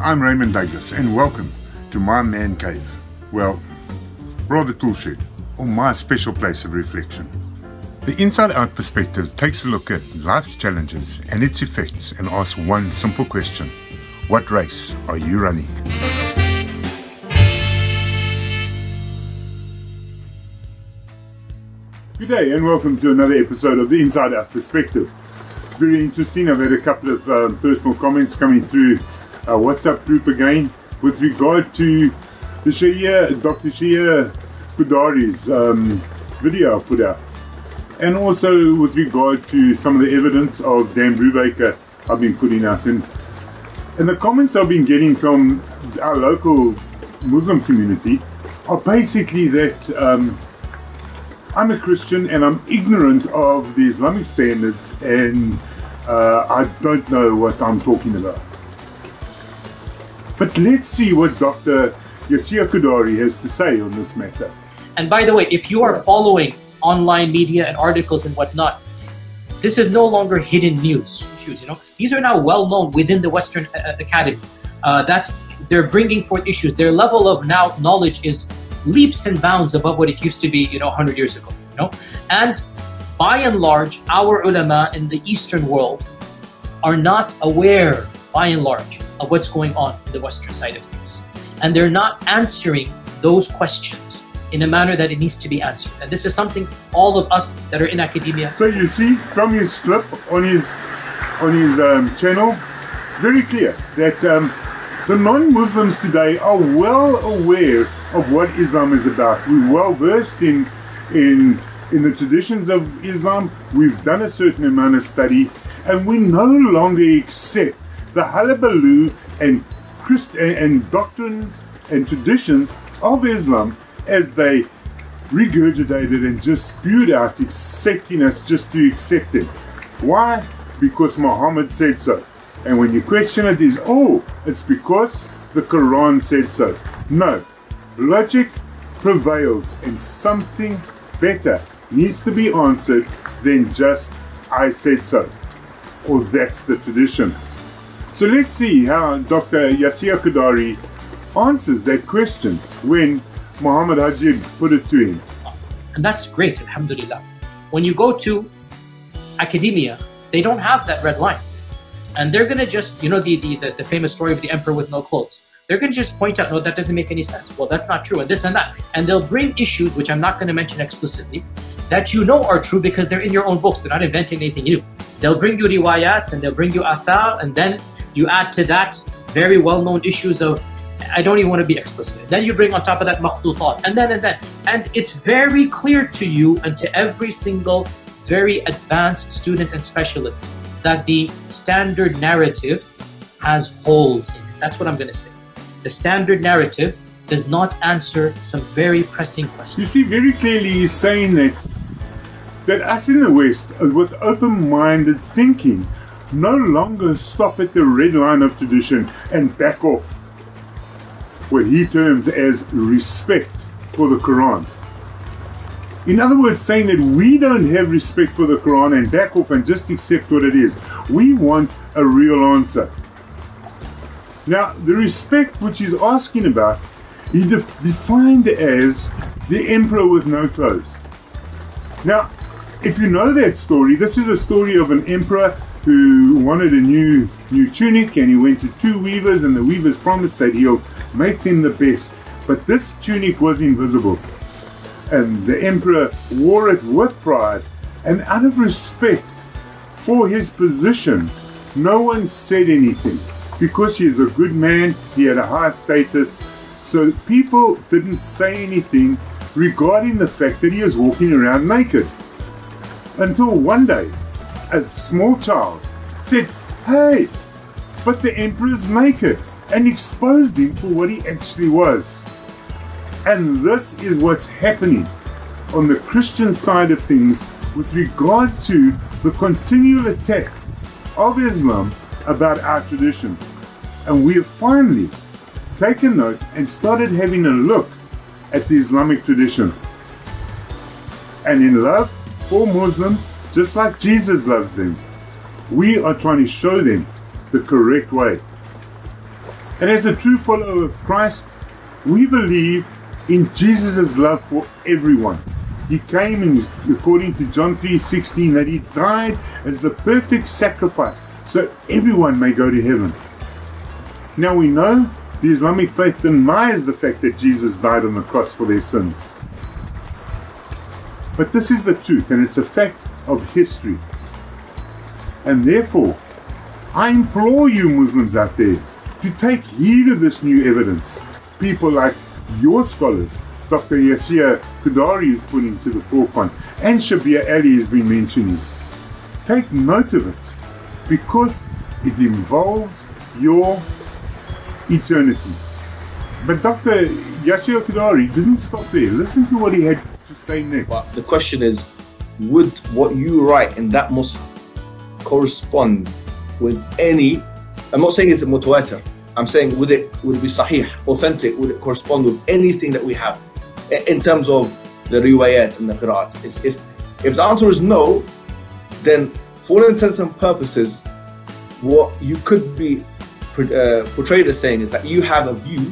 I'm Raymond Douglas and welcome to my man cave, well, rather toolshed, or my special place of reflection. The Inside Out Perspective takes a look at life's challenges and its effects and asks one simple question: what race are you running? Good day and welcome to another episode of the Inside Out Perspective. Very interesting. I've had a couple of personal comments coming through our WhatsApp group again with regard to the Dr Yasir Qadhi's video I put out, and also with regard to some of the evidence of Dan Brubakers I've been putting out. And the comments I've been getting from our local Muslim community are basically that I'm a Christian and I'm ignorant of the Islamic standards and I don't know what I'm talking about. But let's see what Dr Yasir Qadhi has to say on this matter. And by the way, if you are following online media and articles and whatnot, this is no longer hidden news issues. You know, these are now well known within the Western Academy that they're bringing forth issues. Their level of now knowledge is leaps and bounds above what it used to be, 100 years ago. And by and large, our ulama in the Eastern world are not aware, by and large, of what's going on in the Western side of things. And they're not answering those questions in a manner that it needs to be answered. And this is something all of us that are in academia. So you see from his clip on his channel, very clear that the non-Muslims today are well aware of what Islam is about. We're well versed in the traditions of Islam. We've done a certain amount of study, and we no longer accept the hullabaloo and doctrines and traditions of Islam as they regurgitated and just spewed out, accepting us just to accept it. Why? Because Muhammad said so. And when you question it, it's because the Quran said so. No. Logic prevails and something better needs to be answered than just I said so, or that's the tradition. So let's see how Dr Yasir Qadhi answers that question when Muhammad Hajib put it to him. And that's great, alhamdulillah. When you go to academia, they don't have that red line. And they're going to just, the famous story of the emperor with no clothes. They're going to just point out, no, that doesn't make any sense. Well, that's not true, and this and that. And they'll bring issues, which I'm not going to mention explicitly, that are true because they're in your own books. They're not inventing anything new. They'll bring you riwayat, and they'll bring you athar, and then you add to that very well-known issues of, I don't even want to be explicit. Then you bring on top of that makhtutat, and then. And it's very clear to you and to every single very advanced student and specialist that the standard narrative has holes in it. That's what I'm going to say. The standard narrative does not answer some very pressing questions. You see, very clearly he's saying that us in the West, with open-minded thinking, no longer stop at the red line of tradition and back off what he terms as respect for the Quran. In other words, saying that we don't have respect for the Quran and back off and just accept what it is. We want a real answer. Now, the respect which he's asking about, he defined as the emperor with no clothes. Now, if you know that story, this is a story of an emperor who wanted a new tunic, and he went to two weavers, and the weavers promised that he'll make them the best. But this tunic was invisible. And the emperor wore it with pride, and out of respect for his position, no one said anything. Because he is a good man, he had a high status, so people didn't say anything regarding the fact that he was walking around naked. Until one day, a small child said, "Hey, but the emperor's naked," and exposed him for what he actually was. And this is what's happening on the Christian side of things with regard to the continual attack of Islam about our tradition. And we have finally taken note and started having a look at the Islamic tradition. And in love for Muslims, just like Jesus loves them, we are trying to show them the correct way. And as a true follower of Christ, we believe in Jesus' love for everyone. He came, and according to John 3:16, that he died as the perfect sacrifice so everyone may go to heaven. Now we know the Islamic faith denies the fact that Jesus died on the cross for their sins. But this is the truth, and it's a fact of history. And therefore, I implore you Muslims out there to take heed of this new evidence. People like your scholars, Dr Yasir Qadhi is putting to the forefront, and Shabir Ali has been mentioning. Take note of it, because it involves your eternity. But Dr Yasir Qadhi didn't stop there. Listen to what he had to say next. Well, the question is, would what you write in that mushaf correspond with any, I'm not saying it's a mutawatir, I'm saying would it be sahih, authentic, would it correspond with anything that we have in terms of the riwayat and the qira'at? If the answer is no, then for all intents and purposes, what you could be portrayed as saying is that you have a view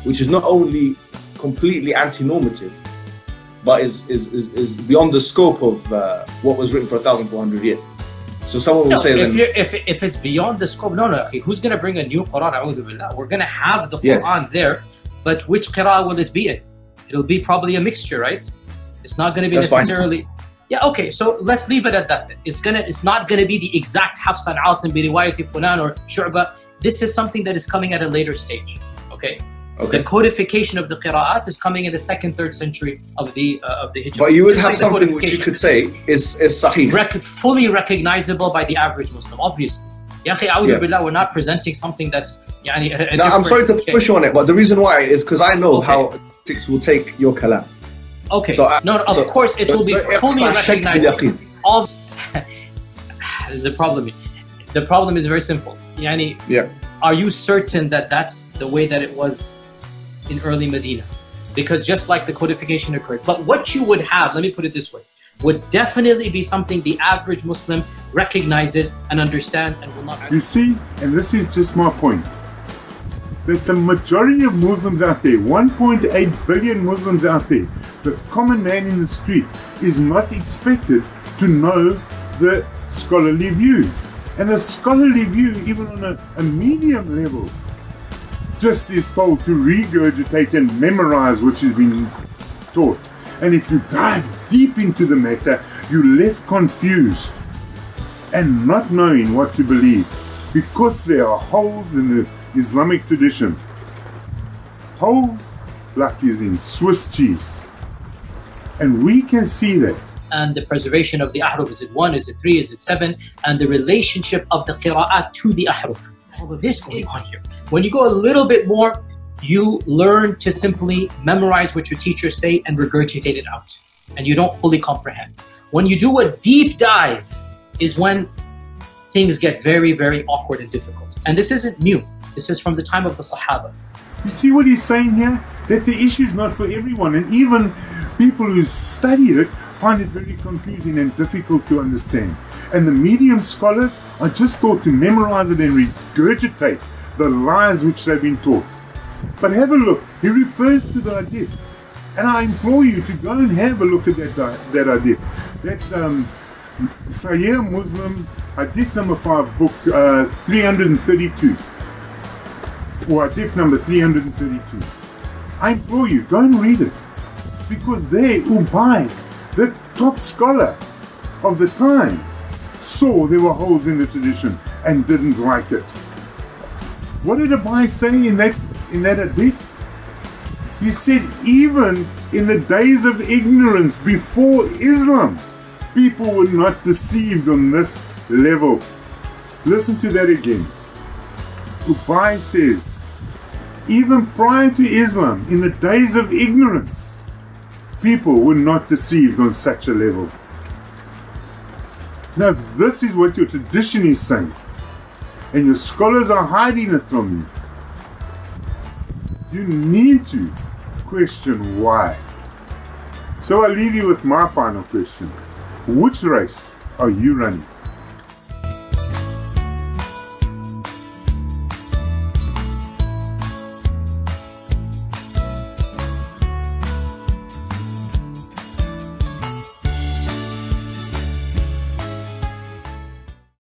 which is not only completely anti-normative, but is beyond the scope of what was written for 1,400 years. So someone will say if it's beyond the scope, no, who's going to bring a new Quran? A'udhu billah. We're going to have the Quran there, but which qira'ah will it be in? It'll be probably a mixture, right? It's not going to be necessarily. Fine. Yeah, okay. So let's leave it at that. It's not going to be the exact Hafs and Asim bi riwayati fulan or Shu'ba. This is something that is coming at a later stage. Okay. The codification of the qira'at is coming in the 2nd, 3rd century of the Hijrah. But you would have something which you could say is sahih. Fully recognizable by the average Muslim, obviously. Ya akhi, a'udhu billah, we're not presenting something that's no, I'm sorry to push on it, but the reason why is because I know how critics will take your kalam. Okay. So, of course it will be fully recognizable. There's a problem. The problem is very simple. Are you certain that that's the way that it was in early Medina? Because just like the codification occurred. But what you would have, let me put it this way, would definitely be something the average Muslim recognizes and understands and will not. You see, and this is just my point, that the majority of Muslims out there, 1.8 billion Muslims out there, the common man in the street is not expected to know the scholarly view. And the scholarly view, even on a medium level, just is told to regurgitate and memorize what is being taught. And if you dive deep into the matter, you're left confused and not knowing what to believe, because there are holes in the Islamic tradition. Holes like is in Swiss cheese. And we can see that. And the preservation of the ahruf, is it 1, is it 3, is it 7, and the relationship of the qira'at to the ahruf. All of this going on here. When you go a little bit more, you learn to simply memorize what your teachers say and regurgitate it out, and you don't fully comprehend. When you do a deep dive is when things get very, very awkward and difficult. And this isn't new. This is from the time of the Sahaba. You see what he's saying here? That the issue is not for everyone, and even people who study it find it very confusing and difficult to understand. And the medium scholars are just taught to memorize it and regurgitate the lies which they've been taught. But have a look. He refers to the Hadith. And I implore you to go and have a look at that Hadith. That's Sahih Muslim, Hadith number 5, book 332. Or Hadith number 332. I implore you, go and read it. Because there, Ubay, the top scholar of the time, saw there were holes in the tradition and didn't like it. What did Ubay say in that hadith? He said even in the days of ignorance before Islam, people were not deceived on this level. Listen to that again. Ubay says, even prior to Islam, in the days of ignorance, people were not deceived on such a level. Now, this is what your tradition is saying, and your scholars are hiding it from you. You need to question why. So I leave you with my final question. Which race are you running?